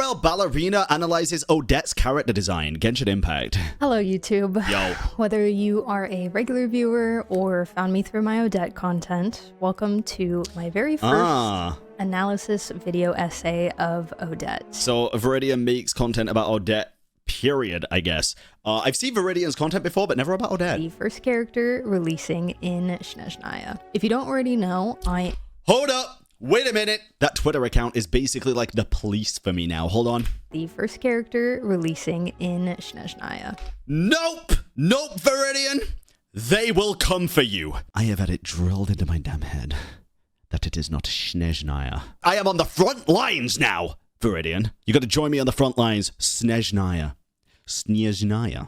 Profile ballerina analyzes Odette's character design. Genshin Impact. Hello, YouTube. Yo. Whether you are a regular viewer or found me through my Odette content, welcome to my very first analysis video essay of Odette. So Viridian makes content about Odette, period, I guess. I've seen Viridian's content before, but never about Odette. The first character releasing in Snezhnaya. If you don't already know, Hold up! Wait a minute! That Twitter account is basically like the police for me now. Hold on. The first character releasing in Snezhnaya. Nope! Nope, Viridian! They will come for you. I have had it drilled into my damn head that it is not Snezhnaya. I am on the front lines now, Viridian. You gotta join me on the front lines. Snezhnaya. Snezhnaya.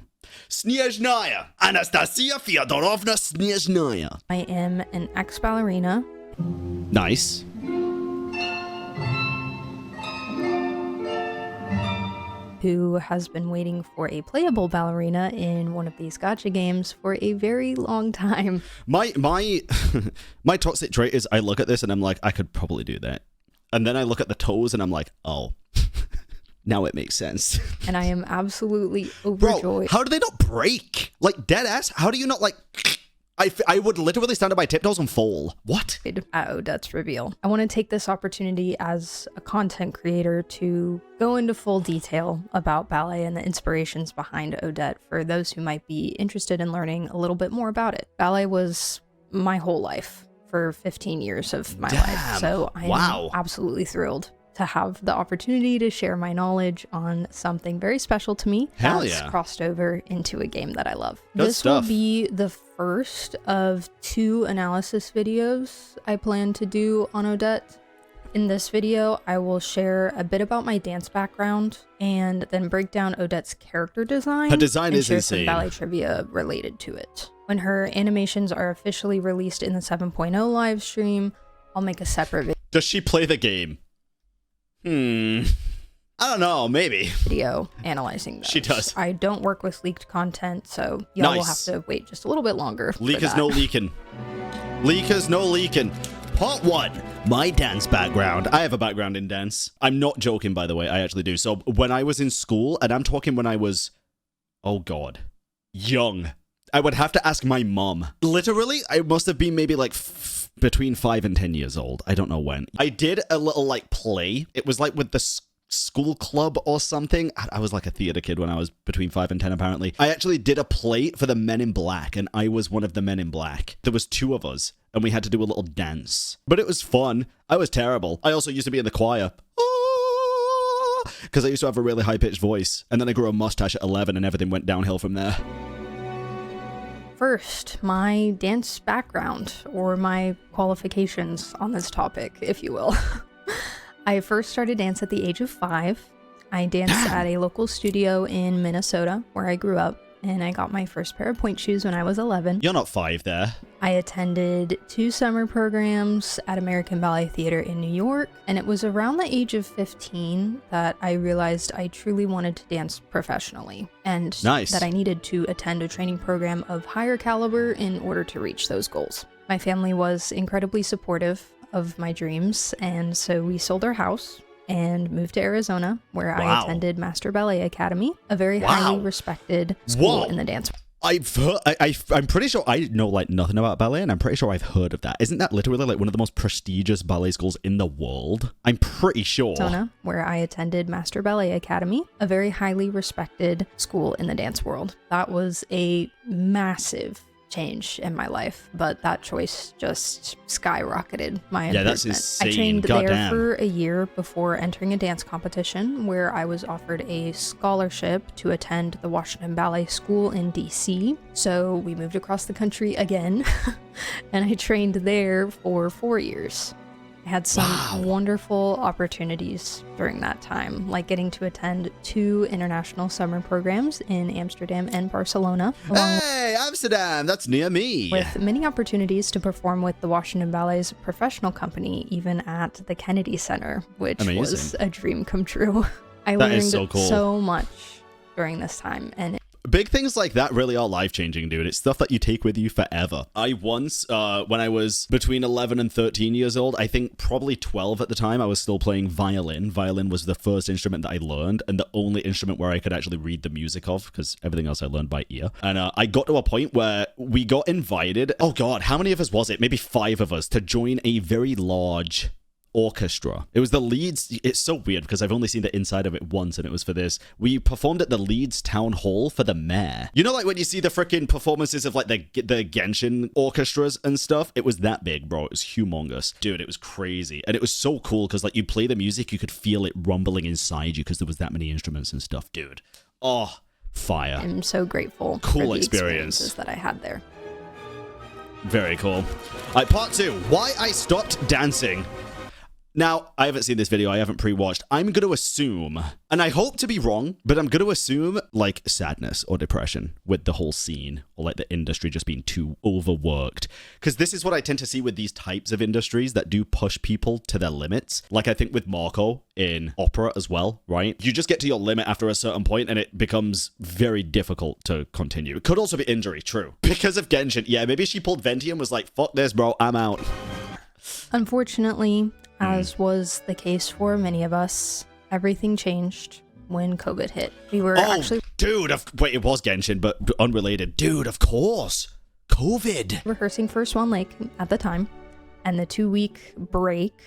Snezhnaya! Anastasia Fyodorovna Snezhnaya. I am an ex-ballerina. Nice. Who has been waiting for a playable ballerina in one of these gacha games for a very long time. My toxic trait is I look at this and I'm like, I could probably do that. And then I look at the toes and I'm like, oh, now it makes sense. And I am absolutely overjoyed. Bro, how do they not break? Like, dead ass? How do you not, like... I would literally stand on my tiptoes and fall. What? At Odette's reveal. I want to take this opportunity as a content creator to go into full detail about ballet and the inspirations behind Odette for those who might be interested in learning a little bit more about it. Ballet was my whole life for 15 years of my life, so I am absolutely thrilled to have the opportunity to share my knowledge on something very special to me that's crossed over into a game that I love. This will be the first of 2 analysis videos I plan to do on Odette. In this video, I will share a bit about my dance background and then break down Odette's character design. Her design is insane. Some ballet trivia related to it. When her animations are officially released in the 7.0 live stream, I'll make a separate video. Does she play the game? I don't know, maybe. Video analyzing those. She does. I don't work with leaked content, so y'all will have to wait just a little bit longer. Leakers no leaking. Leakers no leaking. Part 1. My dance background. I have a background in dance. I'm not joking, by the way. I actually do. So when I was in school, and I'm talking when I was, oh god, young, I would have to ask my mom. Literally, I must have been maybe like between 5 and 10 years old. I don't know when. I did a little like play. It was like with the school club or something. I was like a theater kid when I was between 5 and 10 apparently. I actually did a play for the Men in Black, and I was one of the Men in Black. There was 2 of us, and we had to do a little dance. But it was fun. I was terrible. I also used to be in the choir. Because I used to have a really high-pitched voice. And then I grew a mustache at 11 and everything went downhill from there. First, my dance background, or my qualifications on this topic, if you will. I first started dance at the age of 5. I danced at a local studio in Minnesota, where I grew up, and I got my first pair of pointe shoes when I was 11. You're not 5 there. I attended 2 summer programs at American Ballet Theater in New York, and it was around the age of 15 that I realized I truly wanted to dance professionally, and that I needed to attend a training program of higher caliber in order to reach those goals. My family was incredibly supportive of my dreams, and so we sold our house and moved to Arizona, where I attended Master Ballet Academy, a very highly respected school in the dance world. I'm pretty sure I know like nothing about ballet, and I'm pretty sure I've heard of that. Isn't that literally like one of the most prestigious ballet schools in the world? I'm pretty sure. Arizona, where I attended Master Ballet Academy, a very highly respected school in the dance world. That was a massive change in my life, but that choice just skyrocketed my improvement. That's insane. I trained there for a year before entering a dance competition where I was offered a scholarship to attend the Washington Ballet School in DC. So we moved across the country again and I trained there for 4 years. I had some wonderful opportunities during that time, like getting to attend 2 international summer programs in Amsterdam and Barcelona. Hey, Amsterdam, that's near me. With many opportunities to perform with the Washington Ballet's professional company, even at the Kennedy Center, which was a dream come true. I learned so much during this time, and Big things like that really are life-changing, dude. It's stuff that you take with you forever. I once, when I was between 11 and 13 years old, I think probably 12 at the time, I was still playing violin. Violin was the first instrument that I learned and the only instrument where I could actually read the music of, because everything else I learned by ear. And I got to a point where we got invited, oh god, how many of us was it? Maybe 5 of us, to join a very large orchestra. It was the Leeds. It's so weird because I've only seen the inside of it once, and it was for this. We performed at the Leeds town hall for the mayor. You know, like when you see the freaking performances of like the Genshin orchestras and stuff. It was that big, bro. It was humongous, dude. It was crazy, and it was so cool because like you play the music, you could feel it rumbling inside you because there was that many instruments and stuff, dude. Oh, fire! I'm so grateful. Cool for the experiences that I had there. Very cool. All right, part 2. Why I stopped dancing. Now, I haven't seen this video, I haven't pre-watched. I'm going to assume, and I hope to be wrong, but I'm going to assume, like, sadness or depression with the whole scene, or, like, the industry just being too overworked. Because this is what I tend to see with these types of industries that do push people to their limits. Like, I think with Marco in opera as well, right? You just get to your limit after a certain point, and it becomes very difficult to continue. It could also be injury, true. Because of Genshin, yeah, maybe she pulled Venti and was like, fuck this, bro, I'm out. Unfortunately, as was the case for many of us, everything changed when COVID hit. We were dude, wait, it was Genshin, but unrelated. Dude, of course. COVID. Rehearsing for Swan Lake at the time, and the 2-week break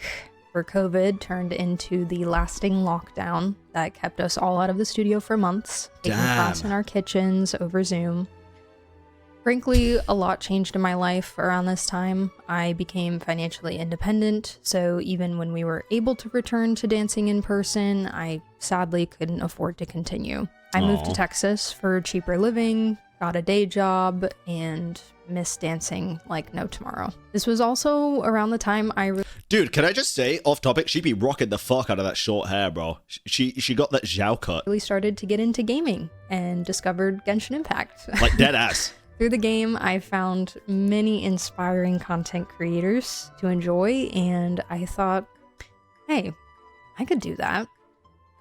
for COVID turned into the lasting lockdown that kept us all out of the studio for months, taking class in our kitchens over Zoom. Frankly, a lot changed in my life around this time. I became financially independent, so even when we were able to return to dancing in person, I sadly couldn't afford to continue. I moved to Texas for cheaper living, got a day job, and missed dancing like no tomorrow. This was also around the time Dude, can I just say, off topic, she be rocking the fuck out of that short hair, bro. She got that Zhao cut. Really started to get into gaming and discovered Genshin Impact. Like dead ass. Through the game, I found many inspiring content creators to enjoy, and I thought, hey, I could do that.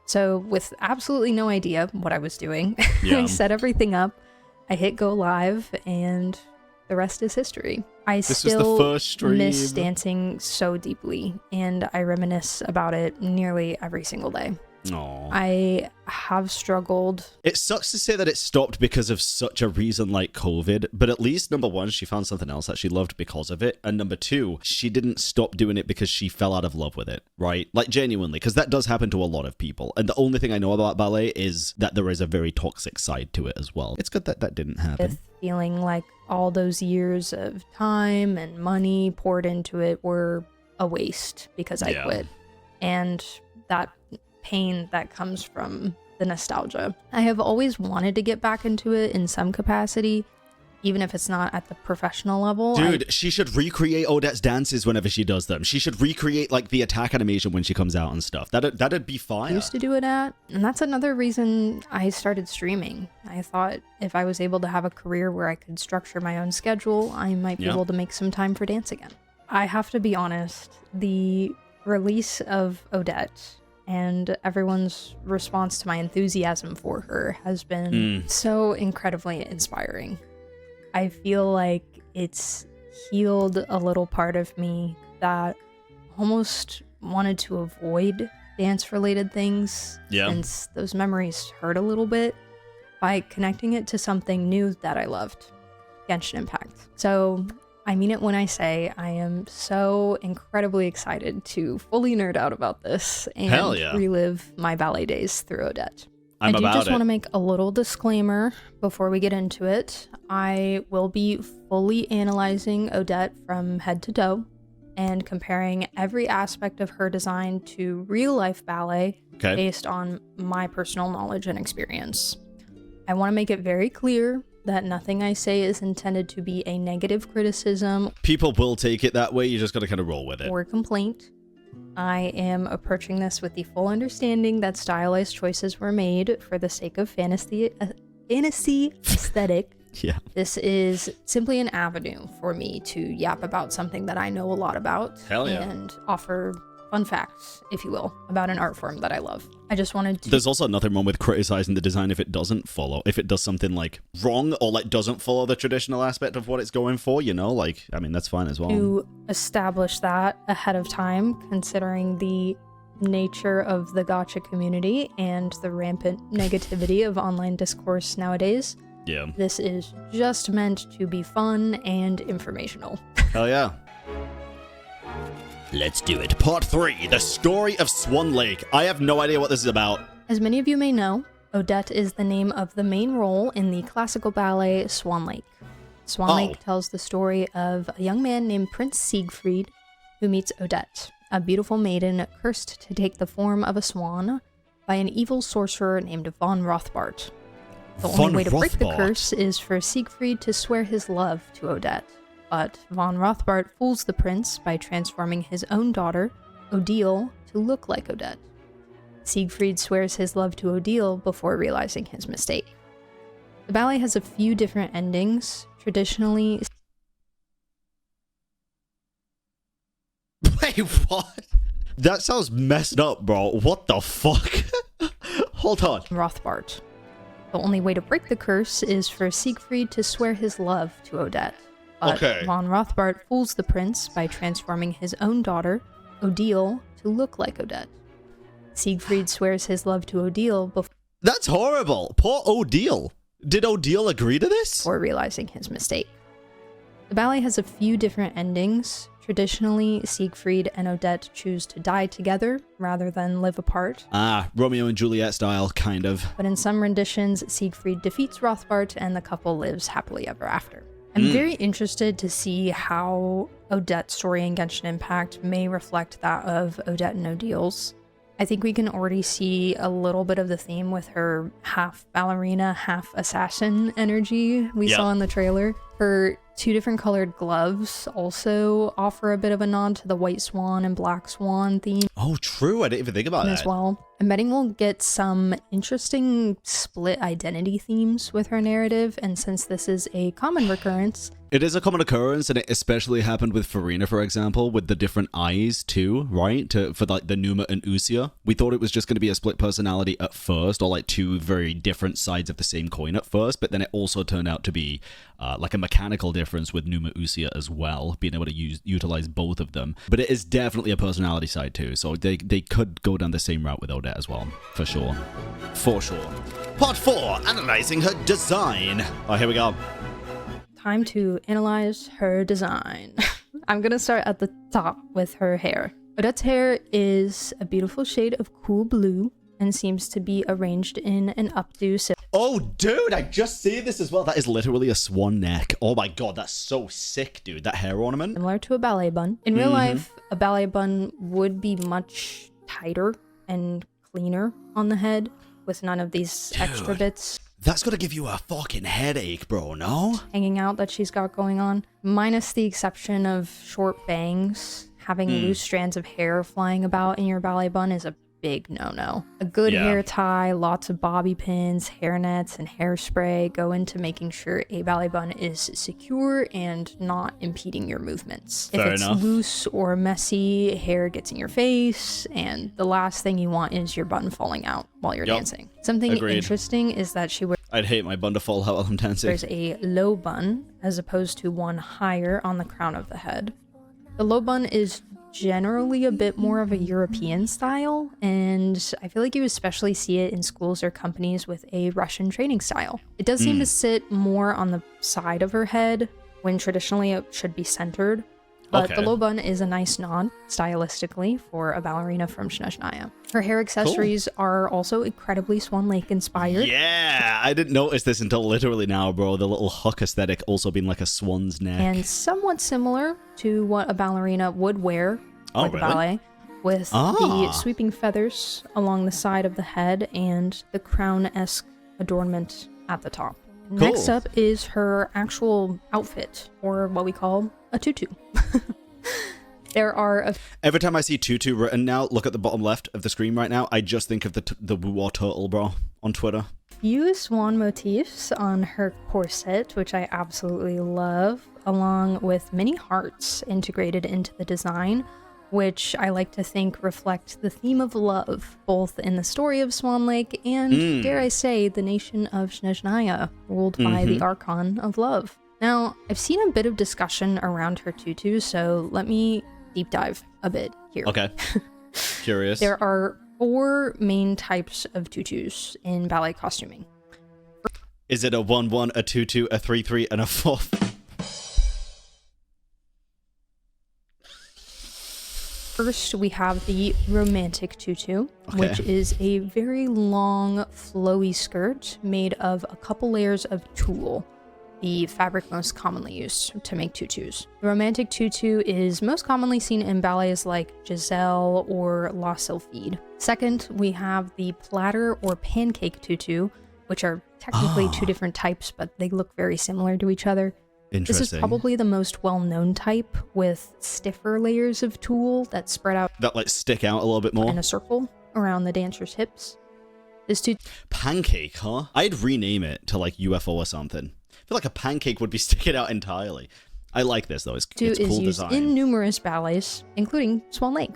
So with absolutely no idea what I was doing, I set everything up, I hit go live, and the rest is history. This was the first stream. Miss dancing so deeply, and I reminisce about it nearly every single day. Aww. I have struggled. It sucks to say that it stopped because of such a reason like COVID, but at least, number one, she found something else that she loved because of it, and number two, she didn't stop doing it because she fell out of love with it, right? Like, genuinely, because that does happen to a lot of people, and the only thing I know about ballet is that there is a very toxic side to it as well. It's good that that didn't happen. With feeling like all those years of time and money poured into it were a waste because I quit, and that pain that comes from the nostalgia. I have always wanted to get back into it in some capacity, even if it's not at the professional level. Dude, she should recreate Odette's dances whenever she does them. She should recreate like the attack animation when she comes out and stuff. That'd be fire. I used to do it at, and that's another reason I started streaming. I thought if I was able to have a career where I could structure my own schedule, I might be able to make some time for dance again. I have to be honest, the release of Odette and everyone's response to my enthusiasm for her has been so incredibly inspiring. I feel like it's healed a little part of me that almost wanted to avoid dance-related things, since those memories hurt a little bit, by connecting it to something new that I loved, Genshin Impact. So I mean it when I say I am so incredibly excited to fully nerd out about this and relive my ballet days through Odette. I do just want to make a little disclaimer before we get into it. I will be fully analyzing Odette from head to toe and comparing every aspect of her design to real-life ballet based on my personal knowledge and experience. I want to make it very clear that nothing I say is intended to be a negative criticism. People will take it that way, you just gotta kind of roll with it. Or complaint. I am approaching this with the full understanding that stylized choices were made for the sake of fantasy aesthetic. This is simply an avenue for me to yap about something that I know a lot about and offer fun facts, if you will, about an art form that I love. I just wanted to... There's also nothing wrong with criticizing the design if it doesn't follow, if it does something like wrong or like doesn't follow the traditional aspect of what it's going for, you know, like, I mean, that's fine as well. To establish that ahead of time, considering the nature of the gacha community and the rampant negativity of online discourse nowadays. Yeah. This is just meant to be fun and informational. Hell yeah. Let's do it. Part 3, the story of Swan Lake. I have no idea what this is about. As many of you may know, Odette is the name of the main role in the classical ballet Swan Lake. Swan Lake tells the story of a young man named Prince Siegfried who meets Odette, a beautiful maiden cursed to take the form of a swan by an evil sorcerer named von Rothbart. The only way to break the curse is for Siegfried to swear his love to Odette. But von Rothbart fools the prince by transforming his own daughter, Odile, to look like Odette. Siegfried swears his love to Odile before realizing his mistake. The ballet has a few different endings. Traditionally... Wait, what? That sounds messed up, bro. What the fuck? Hold on. Rothbart. The only way to break the curse is for Siegfried to swear his love to Odette. But von Rothbart fools the prince by transforming his own daughter, Odile, to look like Odette. Siegfried swears his love to Odile before... That's horrible. Poor Odile. Did Odile agree to this? Before realizing his mistake. The ballet has a few different endings. Traditionally, Siegfried and Odette choose to die together rather than live apart. Ah, Romeo and Juliet style, kind of. But in some renditions, Siegfried defeats Rothbart and the couple lives happily ever after. I'm very interested to see how Odette's story in Genshin Impact may reflect that of Odette and Odile's. I think we can already see a little bit of the theme with her half ballerina, half assassin energy we saw in the trailer. Her two different colored gloves also offer a bit of a nod to the white swan and black swan theme. Oh, true. I didn't even think about that. As well. I'm betting we'll get some interesting split identity themes with her narrative, and since this is a common recurrence... It is a common occurrence, and it especially happened with Farina, for example, with the different eyes too, right? For like the Numa and Usia. We thought it was just going to be a split personality at first, or like two very different sides of the same coin at first, but then it also turned out to be like a mechanical difference with Numa Usia as well, being able to utilize both of them. But it is definitely a personality side too, so they could go down the same route with Odette as well, for sure. For sure. Part 4, analyzing her design. Oh, here we go. Time to analyze her design. I'm gonna start at the top with her hair. Odette's hair is a beautiful shade of cool blue and seems to be arranged in an updo. Oh, dude, I just see this as well. That is literally a swan neck. Oh my god, that's so sick, dude. That hair ornament. Similar to a ballet bun. In real life, a ballet bun would be much tighter and cleaner on the head with none of these extra bits. That's gonna give you a fucking headache, bro, no? Hanging out that she's got going on. Minus the exception of short bangs, having loose strands of hair flying about in your ballet bun is a big no-no. A good hair tie, lots of bobby pins, hairnets, and hairspray go into making sure a ballet bun is secure and not impeding your movements. If it's loose or messy, hair gets in your face, and the last thing you want is your bun falling out while you're dancing. Something interesting is that she wears... I'd hate my bun to fall out while I'm dancing. There's a low bun as opposed to one higher on the crown of the head. The low bun is generally a bit more of a European style, and I feel like you especially see it in schools or companies with a Russian training style. It does seem to sit more on the side of her head when traditionally it should be centered, but the low bun is a nice nod stylistically for a ballerina from Snezhnaya. Her hair accessories are also incredibly Swan Lake inspired. Yeah, I didn't notice this until literally now, bro. The little hook aesthetic also being like a swan's neck. And somewhat similar to what a ballerina would wear for the ballet, with the sweeping feathers along the side of the head and the crown-esque adornment at the top. Next up is her actual outfit, or what we call a tutu. There are every time I see tutu written now, look at the bottom left of the screen right now, I just think of the Wuwa turtle, bro, on Twitter. Few swan motifs on her corset, which I absolutely love, along with many hearts integrated into the design. which I like to think reflect the theme of love, both in the story of Swan Lake and, dare I say, the nation of Snezhnaya, ruled by the Archon of Love. Now, I've seen a bit of discussion around her tutu, so let me deep dive a bit here. Okay. Curious. There are 4 main types of tutus in ballet costuming. Is it a 1-1, a 2-2, a 3-3, and a 4-4? First, we have the romantic tutu, which is a very long, flowy skirt made of a couple layers of tulle, the fabric most commonly used to make tutus. The romantic tutu is most commonly seen in ballets like Giselle or La Sylphide. Second, we have the platter or pancake tutu, which are technically 2 different types, but they look very similar to each other. Interesting. This is probably the most well-known type, with stiffer layers of tulle that spread out That like stick out a little bit more. in a circle around the dancer's hips. This tutu Pancake, huh? I'd rename it to like UFO or something. I feel like a pancake would be sticking out entirely. I like this though. It's cool is used design. in numerous ballets, including Swan Lake.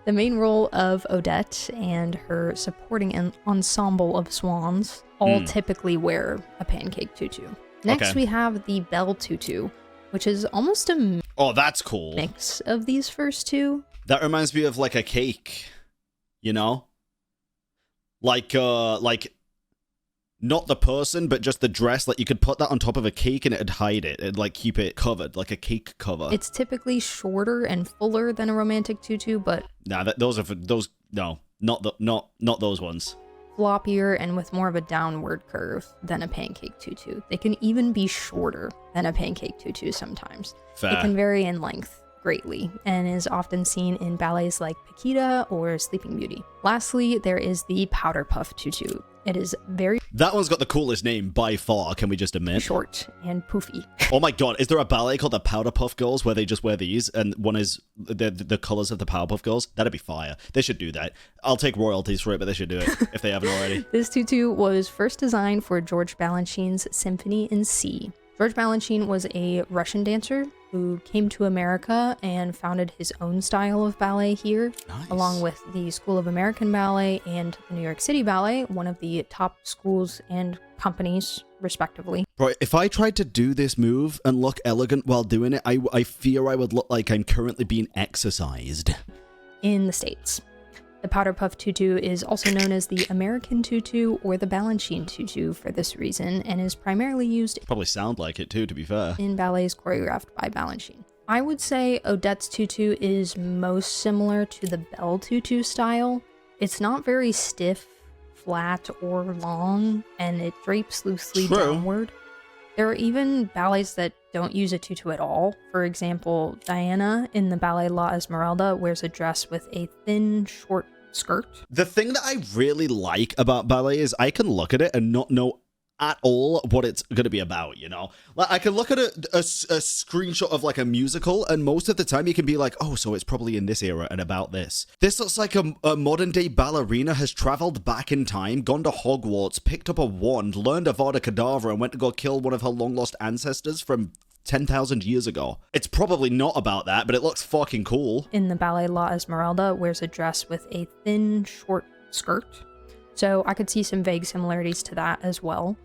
The main role of Odette and her supporting an ensemble of swans all typically wear a pancake tutu. Next, we have the bell tutu, which is almost a Oh, that's cool. mix of these first 2. That reminds me of like a cake, you know? Like not the person, but just the dress. Like you could put that on top of a cake and it'd hide it. It'd like keep it covered, like a cake cover. It's typically shorter and fuller than a romantic tutu, but Nah, those are for those. No, not those ones. floppier and with more of a downward curve than a pancake tutu. They can even be shorter than a pancake tutu sometimes. Fair. It can vary in length greatly and is often seen in ballets like Paquita or Sleeping Beauty. Lastly, there is the powder puff tutu. It is very That one's got the coolest name by far, can we just admit? short and poofy. Oh my god, is there a ballet called the Powderpuff Girls where they just wear these and one is the colors of the Powerpuff Girls? That'd be fire. They should do that. I'll take royalties for it, but they should do it if they haven't already. This tutu was first designed for George Balanchine's Symphony in C. George Balanchine was a Russian dancer who came to America and founded his own style of ballet here, Nice. along with the School of American Ballet and the New York City Ballet, one of the top schools and companies, respectively. Bro, if I tried to do this move and look elegant while doing it, I fear I would look like I'm currently being exercised. In the States. The powder puff tutu is also known as the American tutu or the Balanchine tutu for this reason, and is primarily used Probably sound like it too, to be fair. in ballets choreographed by Balanchine. I would say Odette's tutu is most similar to the bell tutu style. It's not very stiff, flat, or long, and it drapes loosely True. downward. There are even ballets that don't use a tutu at all. For example, Diana in the ballet La Esmeralda wears a dress with a thin, short skirt. The thing that I really like about ballet is I can look at it and not know at all what it's going to be about, you know? Like, I can look at a screenshot of, like, a musical, and most of the time you can be like, oh, so it's probably in this era and about this. This looks like a modern-day ballerina has traveled back in time, gone to Hogwarts, picked up a wand, learned Avada Kedavra, and went to go kill one of her long-lost ancestors from 10,000 years ago. It's probably not about that, but it looks fucking cool. In the ballet La Esmeralda wears a dress with a thin, short skirt. So I could see some vague similarities to that as well.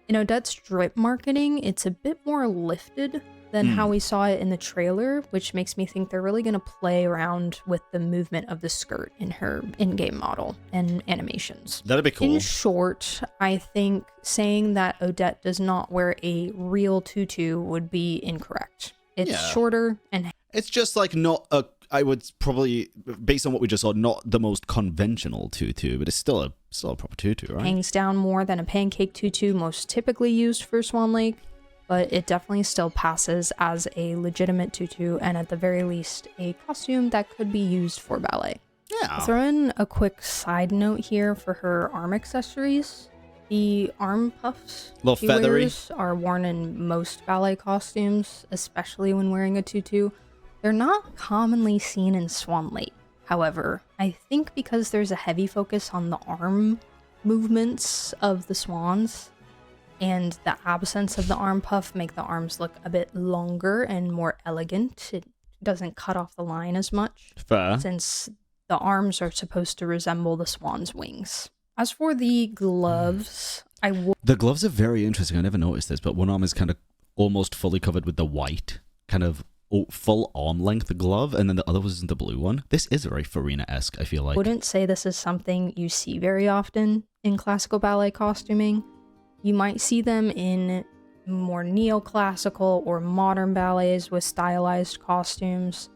In Odette's drip marketing, it's a bit more lifted than how we saw it in the trailer, which makes me think they're really going to play around with the movement of the skirt in her in-game model and animations. That'd be cool. In short, I think saying that Odette does not wear a real tutu would be incorrect. It's shorter and It's just like not a, I would probably, based on what we just saw, not the most conventional tutu, but it's still a proper tutu, right? hangs down more than a pancake tutu most typically used for Swan Lake, but it definitely still passes as a legitimate tutu and at the very least a costume that could be used for ballet. Yeah. I'll throw in a quick side note here for her arm accessories. The arm puffs Little she feathery. wears are worn in most ballet costumes, especially when wearing a tutu. They're not commonly seen in Swan Lake. However, I think because there's a heavy focus on the arm movements of the swans, and the absence of the arm puff make the arms look a bit longer and more elegant. It doesn't cut off the line as much, Fair. since the arms are supposed to resemble the swan's wings. As for the gloves, The gloves are very interesting. I never noticed this, but one arm is kind of almost fully covered with the white, kind of full arm length glove, and then the other was the blue one. This is very Farina-esque, I feel like. wouldn't say this is something you see very often in classical ballet costuming. You might see them in more neoclassical or modern ballets with stylized costumes.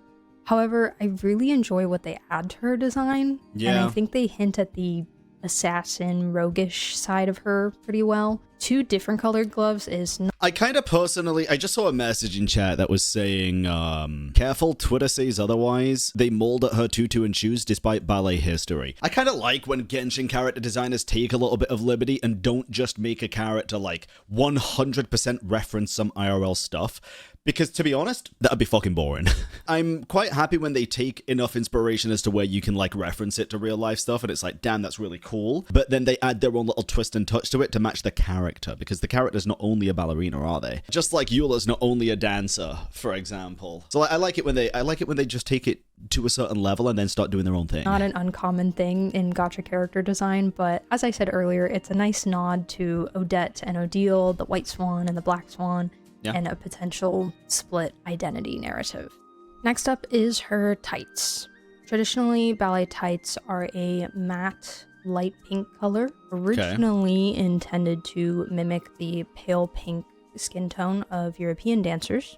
However, I really enjoy what they add to her design, and I think they hint at the assassin, roguish side of her pretty well. 2 different colored gloves is not I kind of personally, I just saw a message in chat that was saying, careful, Twitter says otherwise. They mold at her tutu and shoes despite ballet history. I kind of like when Genshin character designers take a little bit of liberty and don't just make a character like 100% reference some IRL stuff. Because to be honest, that'd be fucking boring. I'm quite happy when they take enough inspiration as to where you can like reference it to real life stuff and it's like, damn, that's really cool. But then they add their own little twist and touch to it to match the character, because the character's not only a ballerina, are they? Just like Eula's not only a dancer, for example. So I like it when they just take it to a certain level and then start doing their own thing. not an uncommon thing in gacha character design, but as I said earlier, it's a nice nod to Odette and Odile, the white swan and the black swan, and a potential split identity narrative. Next up is her tights. Traditionally, ballet tights are a matte light pink color, originally intended to mimic the pale pink skin tone of European dancers.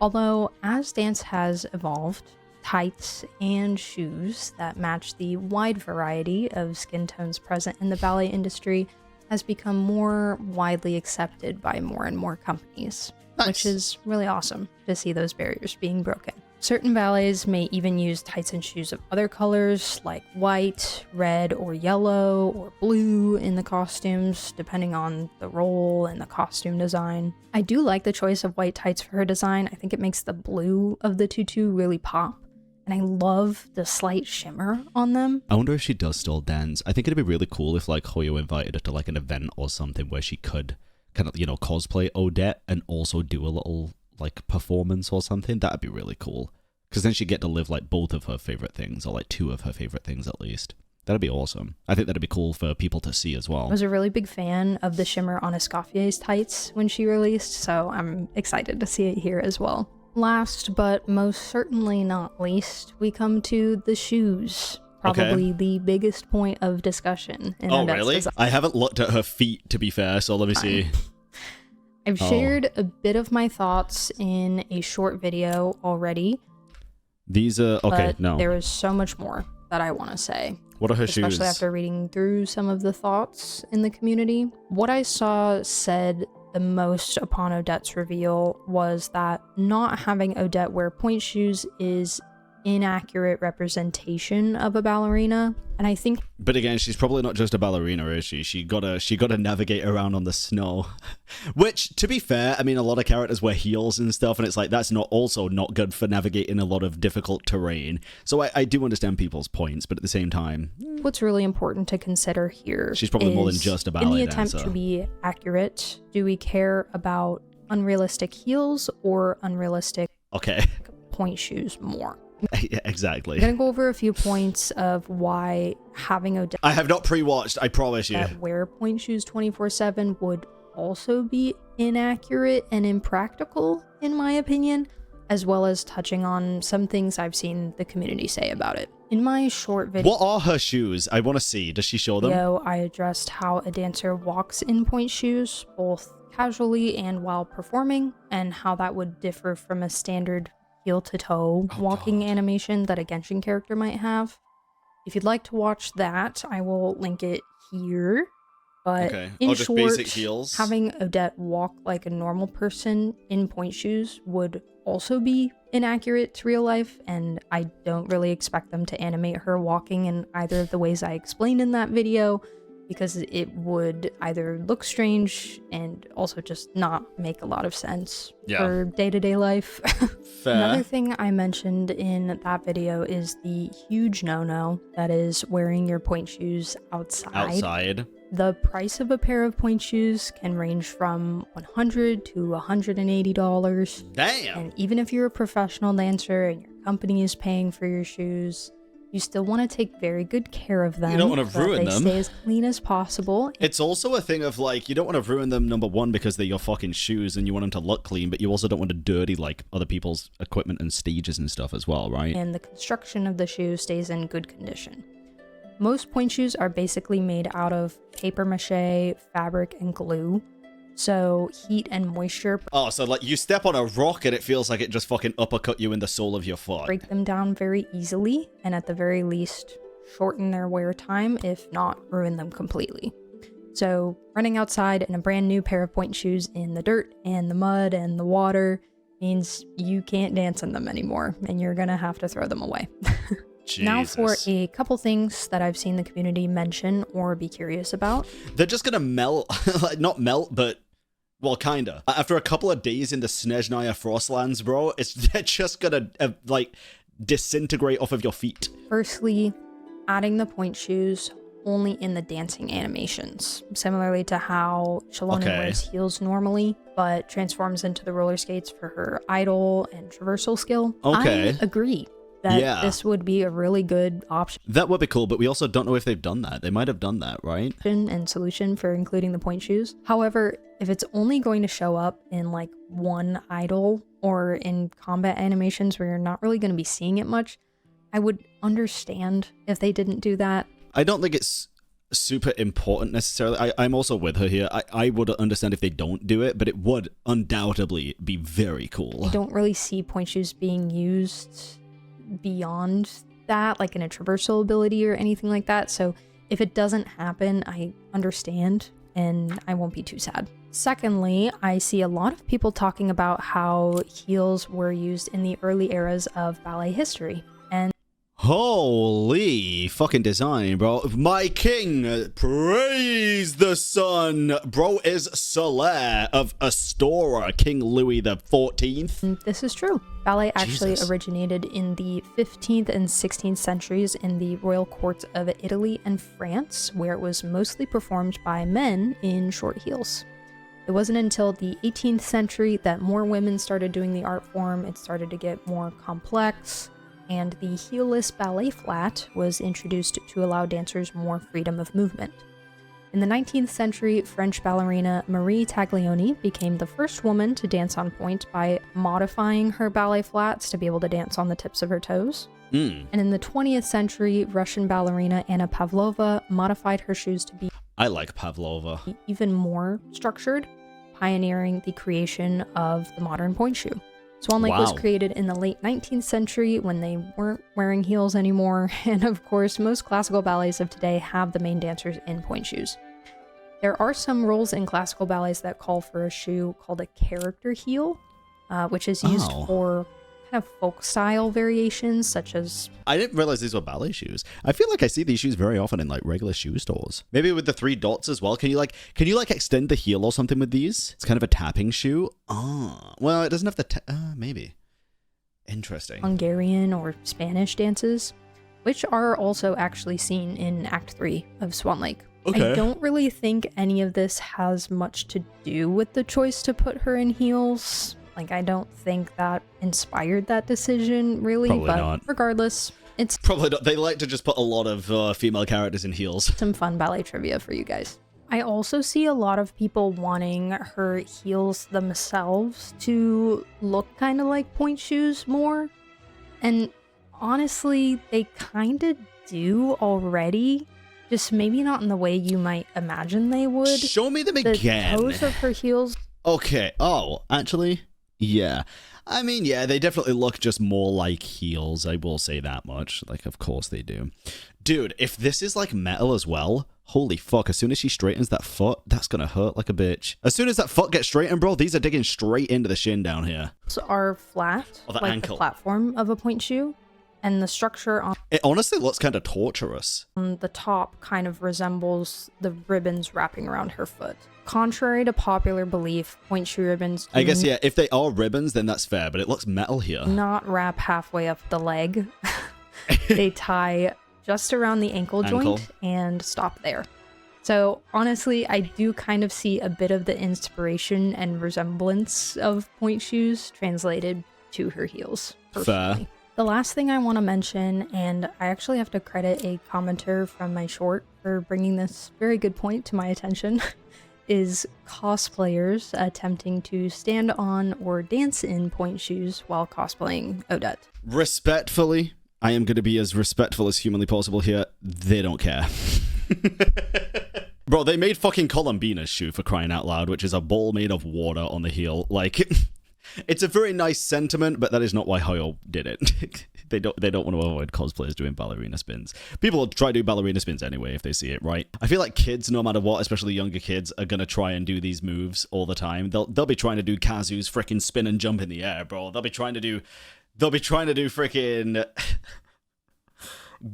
Although, as dance has evolved, tights and shoes that match the wide variety of skin tones present in the ballet industry has become more widely accepted by more and more companies, which is really awesome to see those barriers being broken. Certain ballets may even use tights and shoes of other colors, like white, red, or yellow, or blue in the costumes, depending on the role and the costume design. I do like the choice of white tights for her design. I think it makes the blue of the tutu really pop. And I love the slight shimmer on them. I wonder if she does still dance. I think it'd be really cool if like Hoyo invited her to like an event or something where she could kind of, you know, cosplay Odette and also do a little like performance or something. That'd be really cool. Because then she'd get to live like both of her favorite things, or like 2 of her favorite things at least. That'd be awesome. I think that'd be cool for people to see as well. I was a really big fan of the shimmer on Escoffier's tights when she released, so I'm excited to see it here as well. Last, but most certainly not least, we come to the shoes. Probably the biggest point of discussion in Odette's really? design. I haven't looked at her feet, to be fair, so let me see. I've shared a bit of my thoughts in a short video already. These are... Okay, but there is so much more that I want to say. What are her shoes? Especially after reading through some of the thoughts in the community. What I saw said the most upon Odette's reveal was that not having Odette wear point shoes is inaccurate representation of a ballerina, and I think... But again, she's probably not just a ballerina, is she? She gotta navigate around on the snow. Which, to be fair, I mean, a lot of characters wear heels and stuff, and it's like, that's also not good for navigating a lot of difficult terrain. So I do understand people's points, but at the same time... What's really important to consider here she's probably more than just a ballet in the attempt dancer. To be accurate, do we care about unrealistic heels or unrealistic point shoes more? Yeah, exactly. I'm gonna go over a few points of why having Odette... I have not pre-watched, I promise you. ...that wear point shoes 24/7 would also be inaccurate and impractical, in my opinion, as well as touching on some things I've seen the community say about it. In my short video... What are her shoes? I want to see. Does she show them? I addressed how a dancer walks in point shoes, both casually and while performing, and how that would differ from a standard heel-to-toe walking animation that a Genshin character might have. If you'd like to watch that, I will link it here. But in just short, basic heels. Having Odette walk like a normal person in point shoes would also be inaccurate to real life, and I don't really expect them to animate her walking in either of the ways I explained in that video, because it would either look strange and also just not make a lot of sense for day-to-day life. Fair. Another thing I mentioned in that video is the huge no-no that is wearing your point shoes outside. The price of a pair of point shoes can range from $100 to $180. Damn. And even if you're a professional dancer and your company is paying for your shoes, you still want to take very good care of them. You don't want to ruin them. Stay as clean as possible. It's also a thing of like, you don't want to ruin them, number one, because they're your fucking shoes and you want them to look clean, but you also don't want to dirty like other people's equipment and stages and stuff as well, right? And the construction of the shoe stays in good condition. Most point shoes are basically made out of paper mache, fabric, and glue. So heat and moisture So like you step on a rock and it feels like it just fucking uppercut you in the sole of your foot. break them down very easily, and at the very least shorten their wear time, if not ruin them completely. So running outside in a brand new pair of point shoes in the dirt and the mud and the water means you can't dance in them anymore, and you're gonna have to throw them away. Now for a couple things that I've seen the community mention or be curious about. They're just gonna melt, like not melt, but well, kinda. After a couple of days in the Snezhnaya Frostlands, bro, they're just gonna like disintegrate off of your feet. Firstly, adding the point shoes only in the dancing animations, similarly to how Shalona wears heels normally, but transforms into the roller skates for her idle and traversal skill. I agree that this would be a really good option. That would be cool, but we also don't know if they've done that. They might have done that, right? And solution for including the point shoes. However, if it's only going to show up in like one idle or in combat animations where you're not really going to be seeing it much, I would understand if they didn't do that. I don't think it's super important necessarily. I'm also with her here. I would understand if they don't do it, but it would undoubtedly be very cool. I don't really see point shoes being used beyond that, like in a traversal ability or anything like that. So if it doesn't happen, I understand and I won't be too sad. Secondly, I see a lot of people talking about how heels were used in the early eras of ballet history. And holy fucking design, bro. My king, praise the sun. Bro is Solaire of Astora, King Louis the 14th. This is true. Ballet actually originated in the 15th and 16th centuries in the royal courts of Italy and France, where it was mostly performed by men in short heels. It wasn't until the 18th century that more women started doing the art form. It started to get more complex, and the heelless ballet flat was introduced to allow dancers more freedom of movement. In the 19th century, French ballerina Marie Taglioni became the first woman to dance on point by modifying her ballet flats to be able to dance on the tips of her toes. And in the 20th century, Russian ballerina Anna Pavlova modified her shoes to be I like Pavlova. Even more structured, pioneering the creation of the modern point shoe. Swan Lake was created in the late 19th century when they weren't wearing heels anymore, and of course, most classical ballets of today have the main dancers in point shoes. There are some roles in classical ballets that call for a shoe called a character heel, which is used for kind of folk style variations, such as... I didn't realize these were ballet shoes. I feel like I see these shoes very often in like regular shoe stores. Maybe with the 3 dots as well. Can you like extend the heel or something with these? It's kind of a tapping shoe. Oh, well, it doesn't have the maybe. Interesting. Hungarian or Spanish dances, which are also actually seen in Act 3 of Swan Lake. I don't really think any of this has much to do with the choice to put her in heels. Like, I don't think that inspired that decision, really. Probably but not. Regardless, it's probably not. They like to just put a lot of female characters in heels. Some fun ballet trivia for you guys. I also see a lot of people wanting her heels themselves to look kind of like point shoes more. And honestly, they kind of do already. Just maybe not in the way you might imagine they would. Show me them again. The toes of her heels. Okay. Oh, actually... yeah. I mean, yeah, they definitely look just more like heels. I will say that much. Like, of course they do. Dude, if this is like metal as well, holy fuck, as soon as she straightens that foot, that's gonna hurt like a bitch. As soon as that foot gets straightened, bro, these are digging straight into the shin down here. Are flat, or the like ankle. the platform of a point shoe. And the structure on It honestly looks kind of torturous. the top kind of resembles the ribbons wrapping around her foot. Contrary to popular belief, point shoe ribbons I guess, yeah, if they are ribbons, then that's fair, but it looks metal here. not wrap halfway up the leg. They tie just around the ankle joint and stop there. So honestly, I do kind of see a bit of the inspiration and resemblance of point shoes translated to her heels. Personally. Fair. The last thing I want to mention, and I actually have to credit a commenter from my short for bringing this very good point to my attention, is cosplayers attempting to stand on or dance in point shoes while cosplaying Odette. Respectfully, I am going to be as respectful as humanly possible here. They don't care. Bro, they made fucking Columbina's shoe, for crying out loud, which is a ball made of water on the heel. Like, it's a very nice sentiment, but that is not why Hoyo did it. They don't want to avoid cosplayers doing ballerina spins. People will try to do ballerina spins anyway if they see it, right? I feel like kids, no matter what, especially younger kids, are gonna try and do these moves all the time. They'll be trying to do Kazu's freaking spin and jump in the air, bro. They'll be trying to do freaking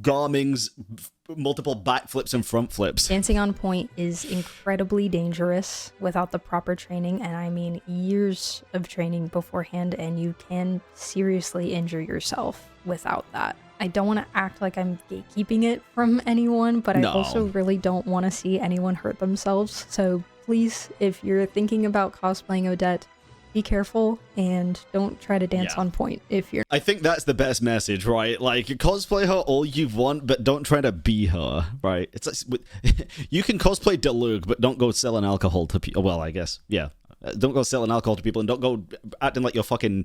Garming's multiple backflips and front flips. Dancing on point is incredibly dangerous without the proper training, and I mean years of training beforehand, and you can seriously injure yourself without that. I don't want to act like I'm gatekeeping it from anyone, but I also really don't want to see anyone hurt themselves. So please, if you're thinking about cosplaying Odette, be careful and don't try to dance on point if you're... I think that's the best message, right? Like, cosplay her all you want, but don't try to be her, right? It's like, you can cosplay Delug, but don't go selling alcohol to people. Well, I guess, yeah. Don't go selling alcohol to people, and don't go acting like you're fucking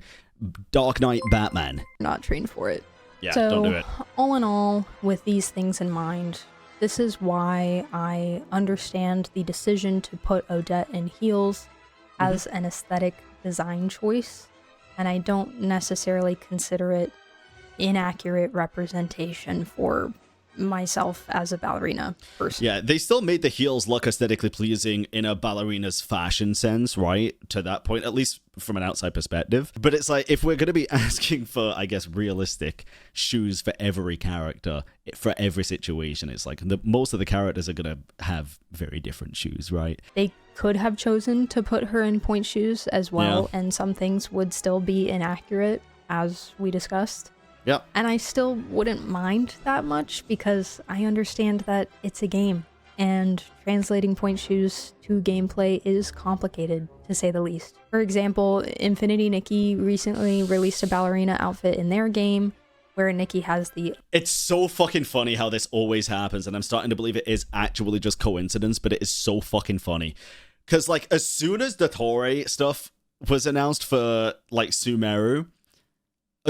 Dark Knight Batman. Not trained for it. Yeah, so, don't do it. All in all, with these things in mind, this is why I understand the decision to put Odette in heels as an aesthetic design choice, and I don't necessarily consider it inaccurate representation for myself as a ballerina person. Yeah, they still made the heels look aesthetically pleasing in a ballerina's fashion sense, right? To that point, at least from an outside perspective. But it's like, if we're going to be asking for, I guess, realistic shoes for every character, for every situation, it's like most of the characters are going to have very different shoes, right? They could have chosen to put her in point shoes as well, and some things would still be inaccurate, as we discussed. Yep. And I still wouldn't mind that much because I understand that it's a game, and translating point shoes to gameplay is complicated, to say the least. For example, Infinity Nikki recently released a ballerina outfit in their game where Nikki has the... It's so fucking funny how this always happens, and I'm starting to believe it is actually just coincidence, but it is so fucking funny. Because, like, as soon as the Torre stuff was announced for, like, Sumeru...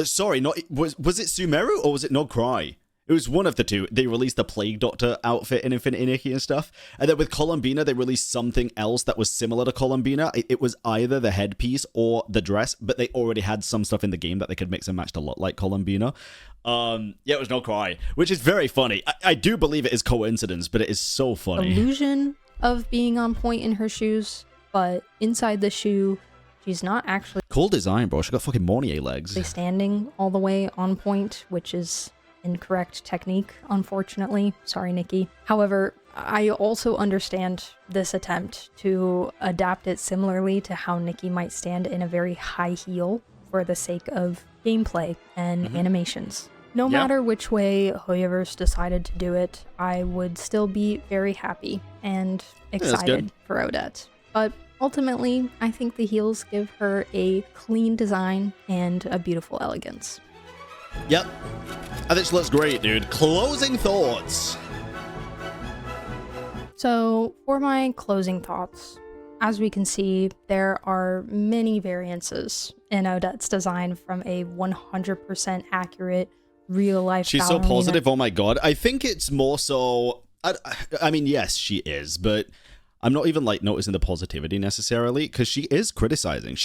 sorry, was it Sumeru or was it Nogcry? It was one of the two. They released the Plague Doctor outfit in Infinity Nikki and stuff. And then with Columbina, they released something else that was similar to Columbina. It was either the headpiece or the dress, but they already had some stuff in the game that they could mix and match to look like Columbina. Yeah, it was Nogcry, which is very funny. I do believe it is coincidence, but it is so funny. Illusion of being on point in her shoes, but inside the shoe, she's not actually... Cool design, bro. She got fucking Mornier legs. Standing all the way on point, which is incorrect technique, unfortunately. Sorry, Nikki. However, I also understand this attempt to adapt it similarly to how Nikki might stand in a very high heel for the sake of gameplay and animations. No matter which way Hoyoverse decided to do it, I would still be very happy and excited for Odette. But ultimately, I think the heels give her a clean design and a beautiful elegance. Yep. I think she looks great, dude. Closing thoughts. So, for my closing thoughts, as we can see, there are many variances in Odette's design from a 100% accurate, real-life She's so positive, oh my god. I think it's more so... I mean, yes, she is, but... I'm not even, like, noticing the positivity necessarily, because she is criticizing.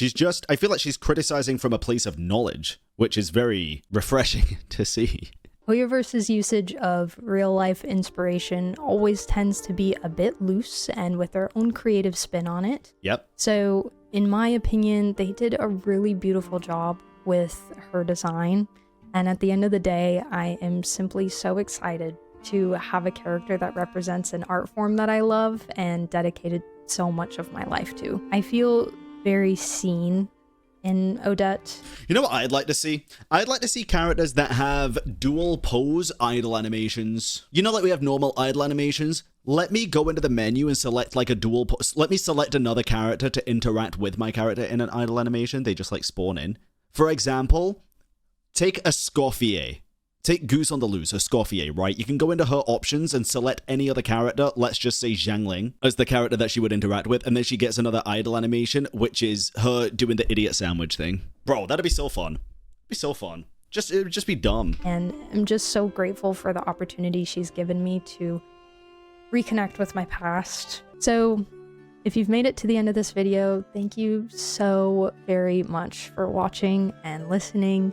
I feel like she's criticizing from a place of knowledge, which is very refreshing to see. Hoyoverse's usage of real-life inspiration always tends to be a bit loose and with their own creative spin on it. Yep. So, in my opinion, they did a really beautiful job with her design, And at the end of the day, I am simply so excited to have a character that represents an art form that I love and dedicated so much of my life to. I feel very seen in Odette. You know what I'd like to see? I'd like to see characters that have dual pose idle animations. You know, like we have normal idle animations? Let me go into the menu and select like a dual pose. Let me select another character to interact with my character in an idle animation. They just like spawn in. For example, take a Scorfier. Take Goose on the Loose, a Scorfier, right? You can go into her options and select any other character, let's just say Zhangling, as the character that she would interact with, and then she gets another idle animation, which is her doing the idiot sandwich thing. Bro, that'd be so fun. It'd be so fun. It would just be dumb. And I'm just so grateful for the opportunity she's given me to reconnect with my past. So, if you've made it to the end of this video, thank you so very much for watching and listening.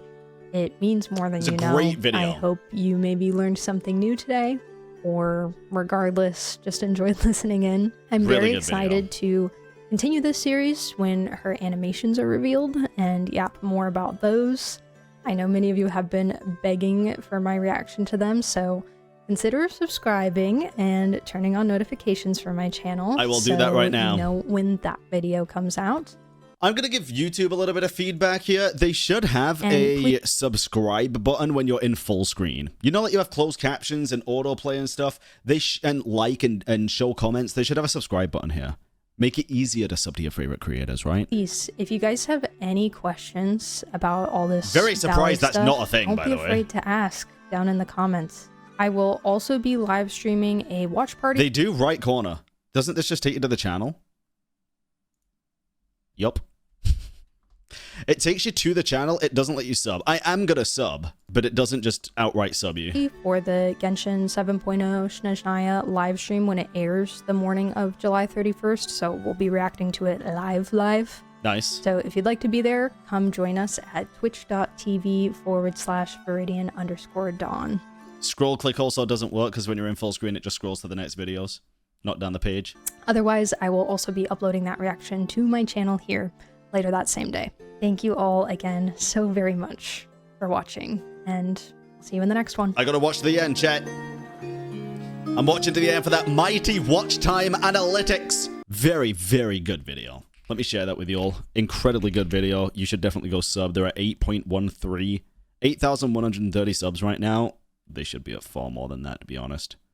It means more than you know. It's a great video. I hope you maybe learned something new today, or regardless, just enjoyed listening in. I'm very excited to continue this series when her animations are revealed and yap more about those. I know many of you have been begging for my reaction to them, so consider subscribing and turning on notifications for my channel. I will do that right now. You know when that video comes out. I'm going to give YouTube a little bit of feedback here. They should have a subscribe button when you're in full screen. You know, like you have closed captions and autoplay and stuff. And like and show comments. They should have a subscribe button here. Make it easier to sub to your favorite creators, right? Please, if you guys have any questions about all this, very surprised that's not a thing, by the way. Don't be afraid to ask down in the comments. I will also be live streaming a watch party. They do right corner. Doesn't this just take you to the channel? Yup. It takes you to the channel. It doesn't let you sub. I am going to sub, but it doesn't just outright sub you. For the Genshin 7.0 Snezhnaya live stream when it airs the morning of July 31st, so we'll be reacting to it live. Nice. So if you'd like to be there, come join us at twitch.tv/Viridian_Dawn. Scroll click also doesn't work because when you're in full screen, it just scrolls to the next videos, not down the page. Otherwise, I will also be uploading that reaction to my channel here later that same day. Thank you all again so very much for watching, and I'll see you in the next one. I gotta watch to the end, chat. I'm watching to the end for that mighty watch time analytics. Very, very good video. Let me share that with you all. Incredibly good video. You should definitely go sub. They're at 8.13, 8,130 subs right now. They should be at far more than that, to be honest.